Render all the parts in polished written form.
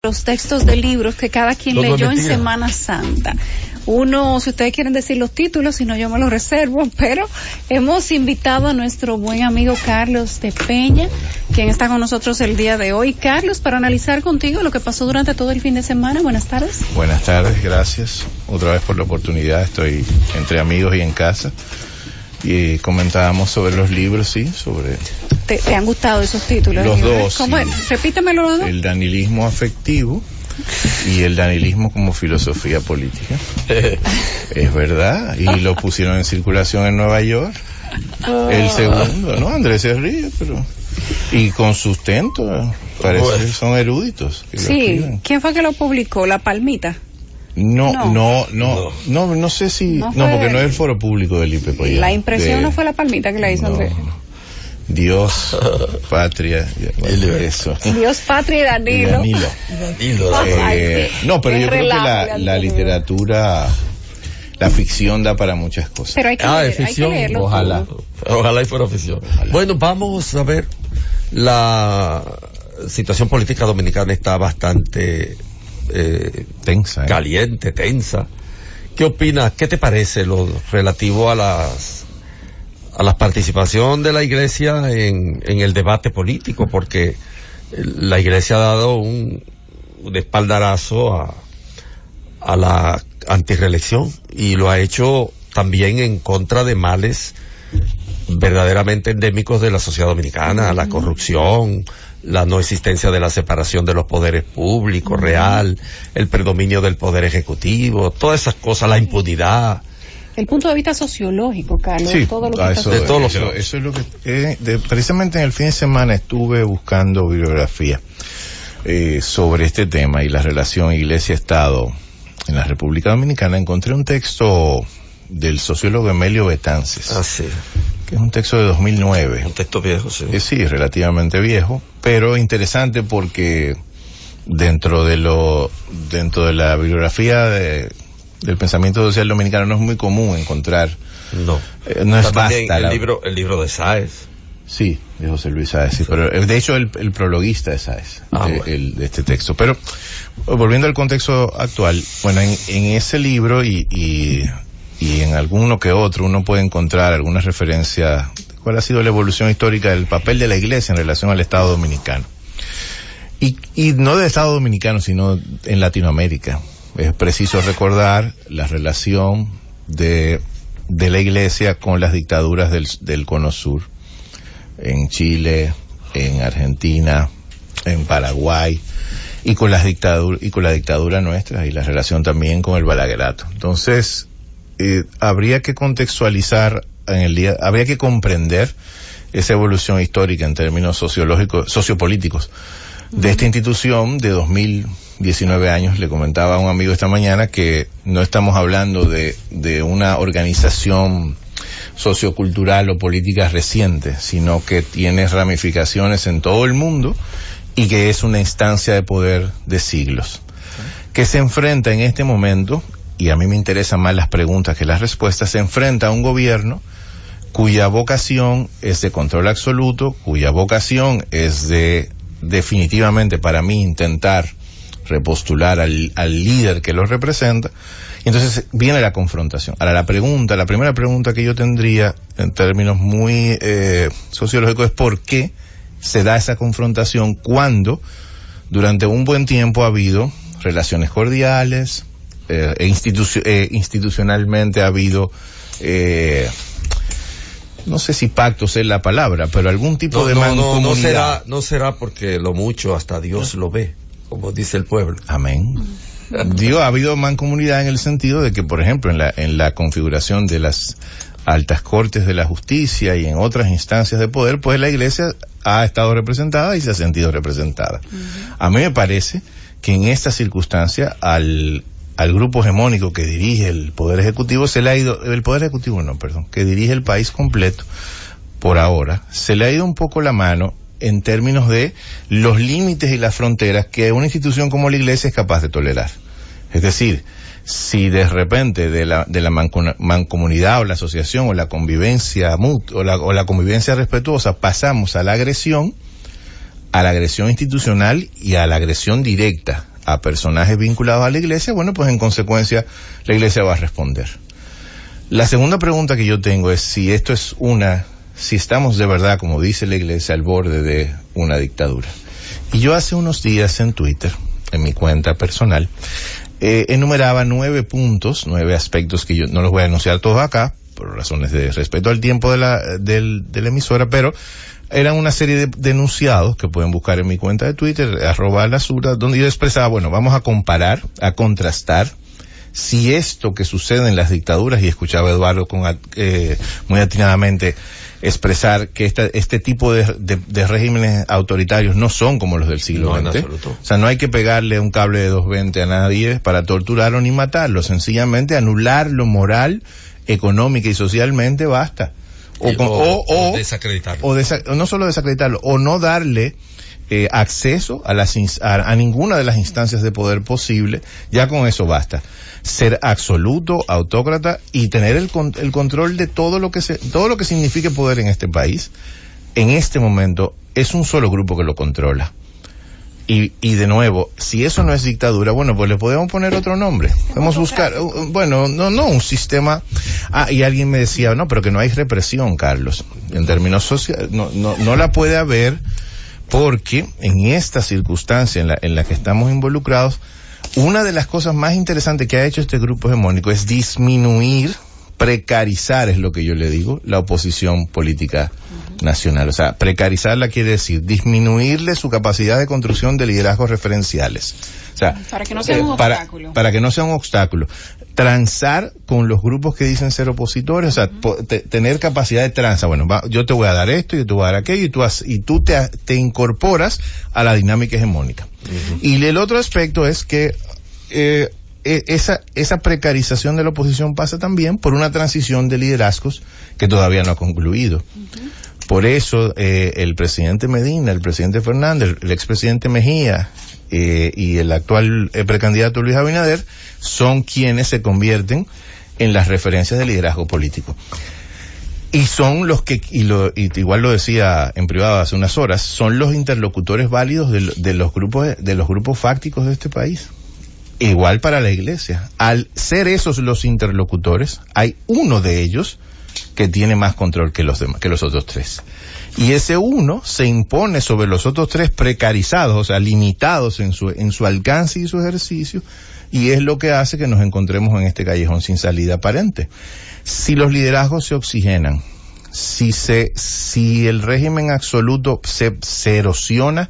Los textos de libros que cada quien leyó en Semana Santa. Uno, si ustedes quieren decir los títulos, si no yo me los reservo, pero hemos invitado a nuestro buen amigo Carlos de Peña, quien está con nosotros el día de hoy. Carlos, para analizar contigo lo que pasó durante todo el fin de semana. Buenas tardes. Buenas tardes, gracias otra vez por la oportunidad. Estoy entre amigos y en casa. Y comentábamos sobre los libros, sí, sobre... ¿Te han gustado esos títulos? Los dos, ¿Cómo es? Repítemelo los dos. El danilismo afectivo y el danilismo como filosofía política. Es verdad, y lo pusieron en circulación en Nueva York. El segundo, ¿no? Andrés se ríe, pero... Y con sustento, parece que son eruditos. Sí, ¿quién fue que lo publicó? ¿La Palmita? No sé si... No, porque no es el foro público del IPP. La impresión no fue la Palmita que la hizo Andrés. Dios, patria, eso. Dios, patria y Danilo. No, pero yo creo que la literatura, la ficción da para muchas cosas. Pero hay que leerlo. Ojalá y fuera ficción. Bueno, vamos a ver. La situación política dominicana está bastante tensa, caliente, tensa. ¿Qué opinas? ¿Qué te parece lo relativo a la participación de la Iglesia en el debate político? Porque la Iglesia ha dado un espaldarazo a la antirreelección y lo ha hecho también en contra de males verdaderamente endémicos de la sociedad dominicana, la corrupción, la no existencia de la separación de los poderes públicos real, el predominio del poder ejecutivo, todas esas cosas, la impunidad. El punto de vista sociológico, Carlos, sí, todo lo que eso es lo que precisamente en el fin de semana estuve buscando bibliografía sobre este tema y la relación Iglesia-Estado en la República Dominicana. Encontré un texto del sociólogo Emilio Betances, que es un texto de 2009. Un texto viejo, sí. Sí, relativamente viejo, pero interesante porque dentro de la bibliografía del pensamiento social dominicano no es muy común encontrar. No es basta. El libro de Sáez. Sí, de José Luis Sáez, sí, pero de hecho el prologuista de Sáez, de este texto. Pero volviendo al contexto actual, bueno, en ese libro y en alguno que otro uno puede encontrar algunas referencias de cuál ha sido la evolución histórica del papel de la Iglesia en relación al Estado dominicano. Y no del Estado dominicano, sino en Latinoamérica. Es preciso recordar la relación de la Iglesia con las dictaduras del Cono Sur, en Chile, en Argentina, en Paraguay, y con la dictadura nuestra y la relación también con el Balaguerato. Entonces, habría que contextualizar habría que comprender esa evolución histórica en términos sociopolíticos de esta institución de 2019 años. Le comentaba a un amigo esta mañana que no estamos hablando de una organización sociocultural o política reciente, sino que tiene ramificaciones en todo el mundo y que es una instancia de poder de siglos, que se enfrenta en este momento, y a mí me interesan más las preguntas que las respuestas, se enfrenta a un gobierno cuya vocación es de control absoluto, cuya vocación es de, definitivamente para mí, intentar repostular al líder que lo representa. Y entonces viene la confrontación. Ahora la primera pregunta que yo tendría en términos muy sociológicos es ¿por qué se da esa confrontación cuando durante un buen tiempo ha habido relaciones cordiales, institucionalmente ha habido no sé si pactos es la palabra, pero algún tipo de mancomunidad? No será porque lo mucho hasta Dios lo ve, como dice el pueblo. Amén. Ha habido mancomunidad en el sentido de que, por ejemplo, en la configuración de las altas cortes de la justicia y en otras instancias de poder, pues la Iglesia ha estado representada y se ha sentido representada. A mí me parece que en esta circunstancia al grupo hegemónico que dirige el Poder Ejecutivo que dirige el país completo, por ahora, se le ha ido un poco la mano en términos de los límites y las fronteras que una institución como la Iglesia es capaz de tolerar. Es decir, si de repente de la mancomunidad o la asociación o la convivencia mutua o la convivencia respetuosa pasamos a la agresión institucional y a la agresión directa a personajes vinculados a la iglesia, bueno, pues en consecuencia la iglesia va a responder. La segunda pregunta que yo tengo es si si estamos de verdad, como dice la iglesia, al borde de una dictadura. Y yo hace unos días en Twitter, en mi cuenta personal, enumeraba 9 puntos, 9 aspectos que yo no los voy a anunciar todos acá, por razones de respeto al tiempo de la emisora, pero eran una serie de denunciados que pueden buscar en mi cuenta de Twitter, @lasura, donde yo expresaba, bueno, vamos a comparar, a contrastar, si esto que sucede en las dictaduras, y escuchaba a Eduardo muy atinadamente expresar que este tipo de regímenes autoritarios no son como los del siglo XX. O sea, no hay que pegarle un cable de 220 a nadie para torturarlo ni matarlo, sencillamente anularlo moral, económica y socialmente basta. O desacreditarlo. No solo desacreditarlo, o no darle acceso a ninguna de las instancias de poder posible, ya con eso basta. Ser absoluto, autócrata y tener el control de todo lo que signifique poder en este país. En este momento es un solo grupo que lo controla. Y de nuevo, si eso no es dictadura, bueno, pues le podemos poner otro nombre. Podemos buscar, no un sistema. Y alguien me decía, no, pero que no hay represión, Carlos. En términos sociales, no la puede haber, porque en esta circunstancia en la que estamos involucrados, una de las cosas más interesantes que ha hecho este grupo hegemónico es disminuir, precarizar, es lo que yo le digo, la oposición política nacional. O sea, precarizarla quiere decir disminuirle su capacidad de construcción de liderazgos referenciales. O sea, para que no sea un obstáculo. Para que no sea un obstáculo. Transar con los grupos que dicen ser opositores, o sea, tener capacidad de tranza. Bueno, yo te voy a dar esto, yo te voy a dar aquello, y tú te incorporas a la dinámica hegemónica. Y el otro aspecto es que esa precarización de la oposición pasa también por una transición de liderazgos que todavía no ha concluido. Por eso el presidente Medina, el presidente Fernández, el expresidente Mejía y el actual precandidato Luis Abinader son quienes se convierten en las referencias de liderazgo político. Y son los que, igual lo decía en privado hace unas horas, son los interlocutores válidos de los grupos fácticos de este país. Igual para la iglesia. Al ser esos los interlocutores, hay uno de ellos que tiene más control que los demás, que los otros 3. Y ese uno se impone sobre los otros 3 precarizados, o sea, limitados en su alcance y su ejercicio, y es lo que hace que nos encontremos en este callejón sin salida aparente. Si los liderazgos se oxigenan, si el régimen absoluto se erosiona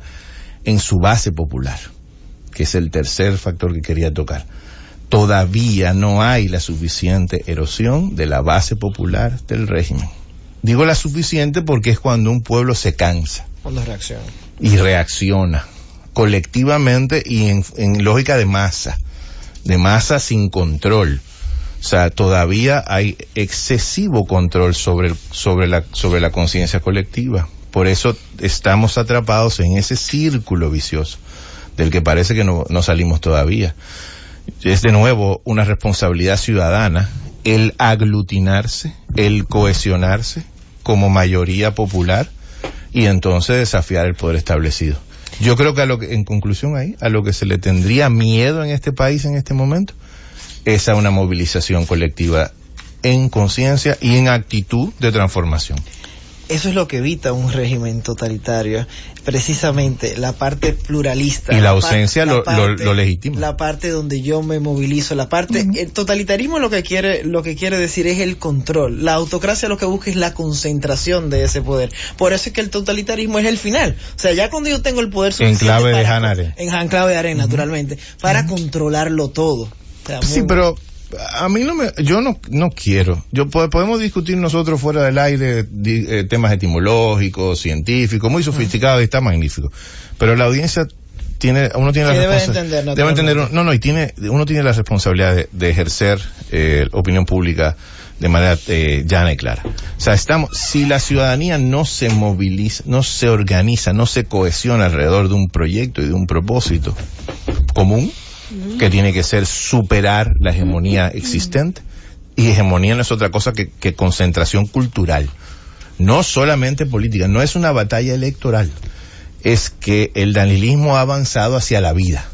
en su base popular, que es el tercer factor que quería tocar, todavía no hay la suficiente erosión de la base popular del régimen. Digo la suficiente porque es cuando un pueblo se cansa. Cuando reacciona. Y reacciona colectivamente y en lógica de masa sin control. O sea, todavía hay excesivo control sobre la conciencia colectiva. Por eso estamos atrapados en ese círculo vicioso del que parece que no salimos todavía. Es de nuevo una responsabilidad ciudadana el aglutinarse, el cohesionarse como mayoría popular y entonces desafiar el poder establecido. Yo creo que en conclusión a lo que se le tendría miedo en este país en este momento es a una movilización colectiva en conciencia y en actitud de transformación. Eso es lo que evita un régimen totalitario, precisamente la parte pluralista. Y la ausencia lo legitima. La parte donde yo me movilizo, la parte, el totalitarismo lo que quiere decir es el control. La autocracia lo que busca es la concentración de ese poder. Por eso es que el totalitarismo es el final. O sea, ya cuando yo tengo el poder suficiente en clave de Hannah Arendt. En clave de Arendt, naturalmente, para controlarlo todo. O sea, sí, pero a mí yo no quiero. Podemos discutir nosotros fuera del aire temas etimológicos, científicos, muy sofisticados, y está magnífico. Pero la audiencia uno tiene la responsabilidad. Uno tiene la responsabilidad de ejercer opinión pública de manera llana y clara. O sea, si la ciudadanía no se moviliza, no se organiza, no se cohesiona alrededor de un proyecto y de un propósito común, que tiene que ser superar la hegemonía existente, y hegemonía no es otra cosa que concentración cultural, no solamente política, no es una batalla electoral, es que el danilismo ha avanzado hacia la vida,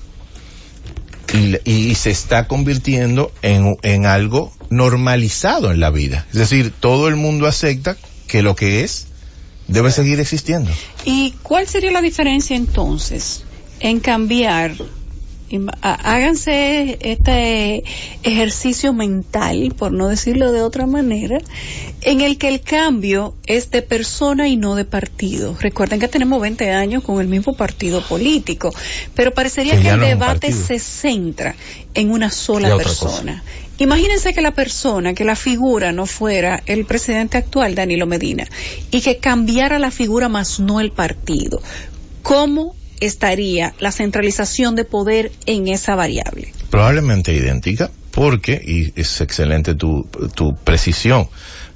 y se está convirtiendo en algo normalizado en la vida. Es decir, todo el mundo acepta que lo que es debe seguir existiendo. ¿Y cuál sería la diferencia entonces en cambiar? Háganse este ejercicio mental, por no decirlo de otra manera, en el que el cambio es de persona y no de partido. Recuerden que tenemos 20 años con el mismo partido político, pero parecería que el debate se centra en una sola persona. Imagínense que la figura no fuera el presidente actual, Danilo Medina, y que cambiara la figura más no el partido. ¿Cómo estaría la centralización de poder en esa variable? Probablemente idéntica, porque, y es excelente tu precisión,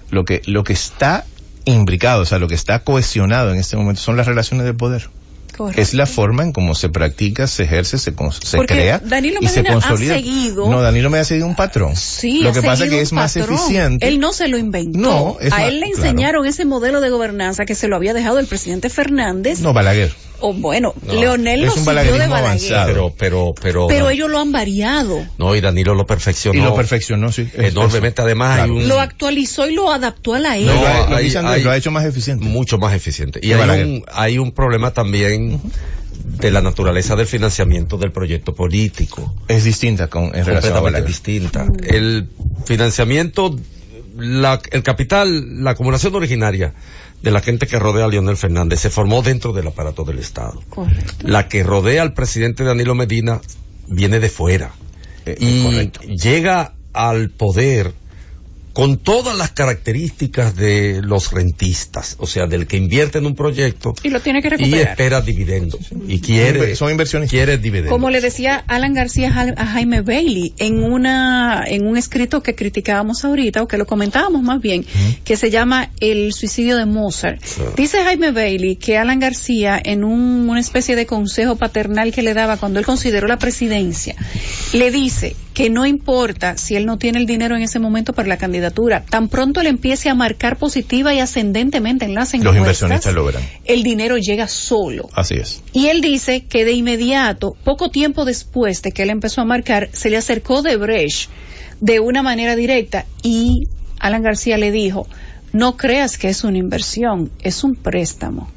lo que está imbricado, o sea, lo que está cohesionado en este momento son las relaciones de poder. Correcto. Es la forma en cómo se practica, se ejerce, se crea Danilo y se consolida. Danilo Medina ha seguido un patrón. Sí, lo que pasa es que es más eficiente. Él no se lo inventó. Él le enseñaron ese modelo de gobernanza que se lo había dejado el presidente Fernández. No, Balaguer. Leonel lo siguió de Balaguer. Pero ellos lo han variado. No, y Danilo lo perfeccionó. Y lo perfeccionó, sí. Enormemente, además. Claro. Lo actualizó y lo adaptó a la era. Lo ha hecho más eficiente. Mucho más eficiente. Y hay un problema también de la naturaleza del financiamiento del proyecto político. Es distinta en relación a Balaguer. Distinta. El financiamiento, el capital, la acumulación originaria de la gente que rodea a Leonel Fernández se formó dentro del aparato del Estado. Correcto. La que rodea al presidente Danilo Medina viene de fuera y llega al poder con todas las características de los rentistas, o sea, del que invierte en un proyecto y lo tiene que recuperar y espera dividendos y son inversiones, quiere dividendos. Como le decía Alan García a Jaime Bailey en un escrito que criticábamos ahorita, o que lo comentábamos más bien, que se llama El suicidio de Mozart. Dice Jaime Bailey que Alan García, en una especie de consejo paternal que le daba cuando él consideró la presidencia, le dice que no importa si él no tiene el dinero en ese momento para la candidatura, tan pronto le empiece a marcar positiva y ascendentemente en las encuestas, los inversionistas lo verán. El dinero llega solo. Así es. Y él dice que de inmediato, poco tiempo después de que él empezó a marcar, se le acercó Odebrecht de una manera directa y Alan García le dijo: no creas que es una inversión, es un préstamo.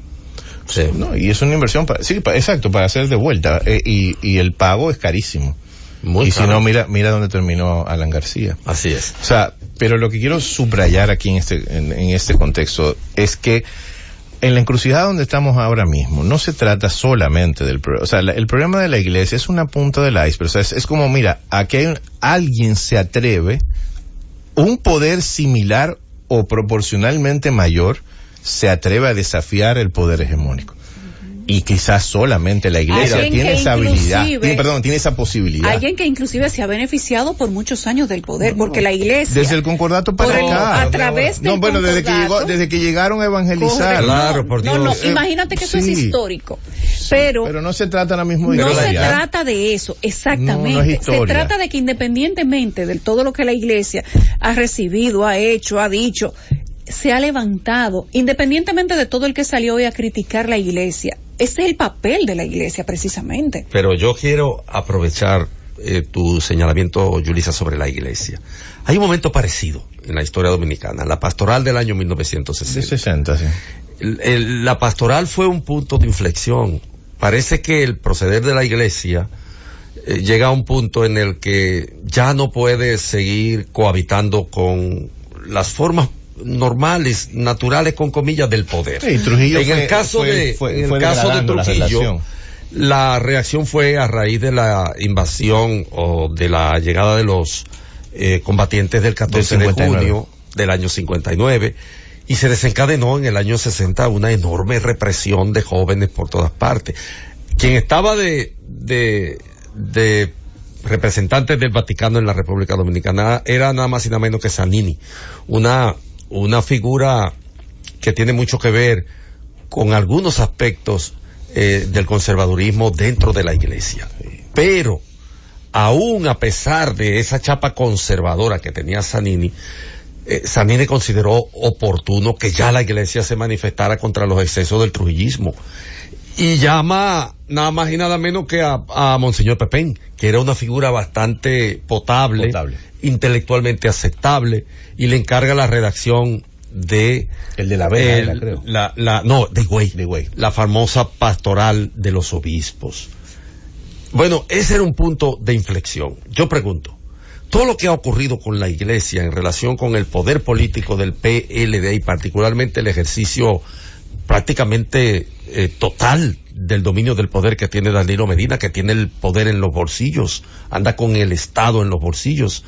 Sí, no, y es una inversión exacto, para hacer de vuelta, y el pago es carísimo. Muy caro. Si no, mira dónde terminó Alan García. Así es. O sea, pero lo que quiero subrayar aquí en este contexto es que en la encrucijada donde estamos ahora mismo no se trata solamente del problema. O sea, el problema de la iglesia es una punta del iceberg. O sea, es como, mira, aquí alguien se atreve, un poder similar o proporcionalmente mayor se atreve a desafiar el poder hegemónico. Y quizás solamente la iglesia tiene esa habilidad, tiene esa posibilidad. Alguien que inclusive se ha beneficiado por muchos años del poder, porque la iglesia... Desde el concordato para acá. A través del concordato. Desde que llegaron a evangelizar. Claro, por Dios. Imagínate que eso es histórico. Pero no se trata ahora mismo de no se trata de eso, exactamente. No es historia. Se trata de que independientemente de todo lo que la iglesia ha recibido, ha hecho, ha dicho, se ha levantado, independientemente de todo el que salió hoy a criticar la iglesia. Ese es el papel de la iglesia, precisamente. Pero yo quiero aprovechar tu señalamiento, Yulisa, sobre la iglesia. Hay un momento parecido en la historia dominicana, la pastoral del año 1960. Sí. La pastoral fue un punto de inflexión. Parece que el proceder de la iglesia llega a un punto en el que ya no puede seguir cohabitando con las formas normales, naturales, con comillas, del poder. Sí, Trujillo en el caso de Trujillo, la reacción fue a raíz de la invasión o de la llegada de los combatientes del 14 de junio del año 59, y se desencadenó en el año 60 una enorme represión de jóvenes por todas partes. Quien estaba de representantes del Vaticano en la República Dominicana era nada más y nada menos que Zanini, una figura que tiene mucho que ver con algunos aspectos del conservadurismo dentro de la iglesia. Pero, aún a pesar de esa chapa conservadora que tenía Zanini, Zanini consideró oportuno que ya la iglesia se manifestara contra los excesos del trujillismo y llama nada más y nada menos que a Monseñor Pepén, que era una figura bastante potable, intelectualmente aceptable, y le encarga la redacción de el de la Vega, creo. De Higüey, la famosa pastoral de los obispos. Bueno, ese era un punto de inflexión. Yo pregunto, todo lo que ha ocurrido con la Iglesia en relación con el poder político del PLD y particularmente el ejercicio prácticamente total del dominio del poder que tiene Danilo Medina, que tiene el poder en los bolsillos, anda con el Estado en los bolsillos,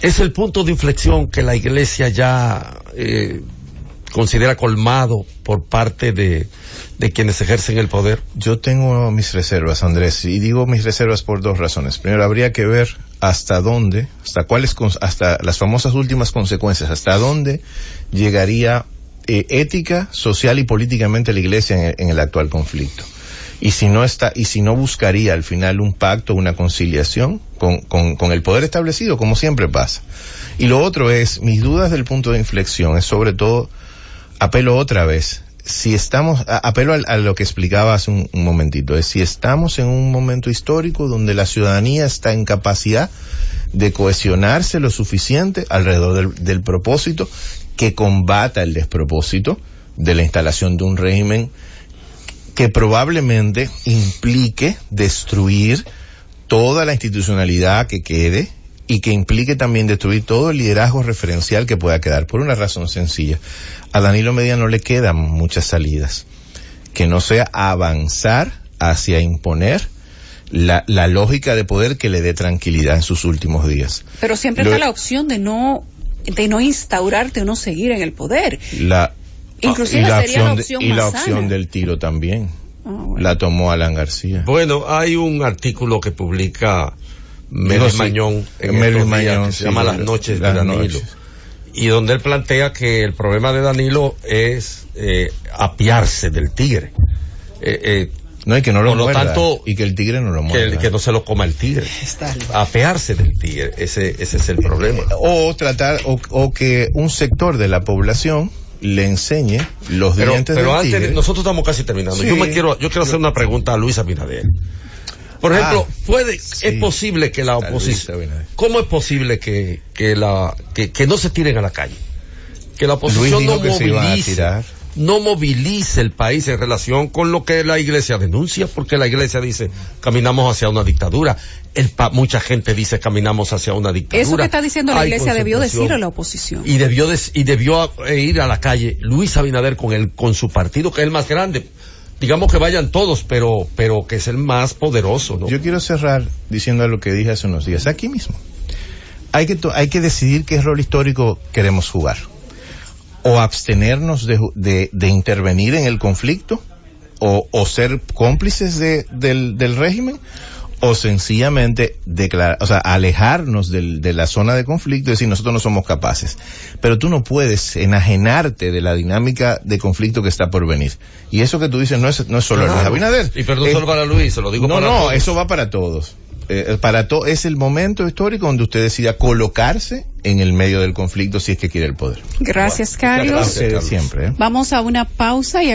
es el punto de inflexión que la Iglesia ya considera colmado por parte de quienes ejercen el poder. Yo tengo mis reservas, Andrés, y digo mis reservas por dos razones. Primero, habría que ver hasta las famosas últimas consecuencias, hasta dónde llegaría ética, social y políticamente la Iglesia en el actual conflicto. Y si no buscaría al final un pacto, una conciliación con el poder establecido, como siempre pasa. Y lo otro es, mis dudas del punto de inflexión, es sobre todo, apelo otra vez, apelo a lo que explicaba hace un momentito, es si estamos en un momento histórico donde la ciudadanía está en capacidad de cohesionarse lo suficiente alrededor del propósito que combata el despropósito de la instalación de un régimen que probablemente implique destruir toda la institucionalidad que quede y que implique también destruir todo el liderazgo referencial que pueda quedar, por una razón sencilla. A Danilo Medina no le quedan muchas salidas, que no sea avanzar hacia imponer la lógica de poder que le dé tranquilidad en sus últimos días. Pero siempre está la opción de no instaurarte o no seguir en el poder. Inclusive sería la opción más la opción sana del tiro también. La tomó Alan García. Bueno, hay un artículo que publica Melvin Mañón que se llama Las noches de Danilo, y donde él plantea que el problema de Danilo es apiarse del tigre. No, y que no lo muerda, tanto, y que el tigre no lo muerda. Que no se lo coma el tigre. Apearse del tigre, ese es el problema. O que un sector de la población le enseñe los dientes del tigre. Pero nosotros estamos casi terminando. Sí, yo quiero hacer una pregunta a Luis Abinader. Por ejemplo, es posible que la oposición, ¿cómo es posible que no se tiren a la calle? Que la oposición no movilice el país en relación con lo que la Iglesia denuncia, porque la Iglesia dice caminamos hacia una dictadura, mucha gente dice caminamos hacia una dictadura. Eso que está diciendo la Iglesia debió decir a la oposición. Y debió ir a la calle Luis Abinader con su partido, que es el más grande. Digamos que vayan todos, pero que es el más poderoso, ¿no? Yo quiero cerrar diciendo lo que dije hace unos días, aquí mismo. Hay que decidir qué rol histórico queremos jugar. O abstenernos de intervenir en el conflicto, o ser cómplices del régimen, o sencillamente alejarnos de la zona de conflicto y decir nosotros no somos capaces. Pero tú no puedes enajenarte de la dinámica de conflicto que está por venir. Y eso que tú dices no es solo Luis Abinader. Y perdón solo para Luis, se lo digo para todos. No, eso va para todos. Es el momento histórico donde usted decida colocarse en el medio del conflicto si es que quiere el poder. Gracias, Carlos. Siempre. Vamos a una pausa y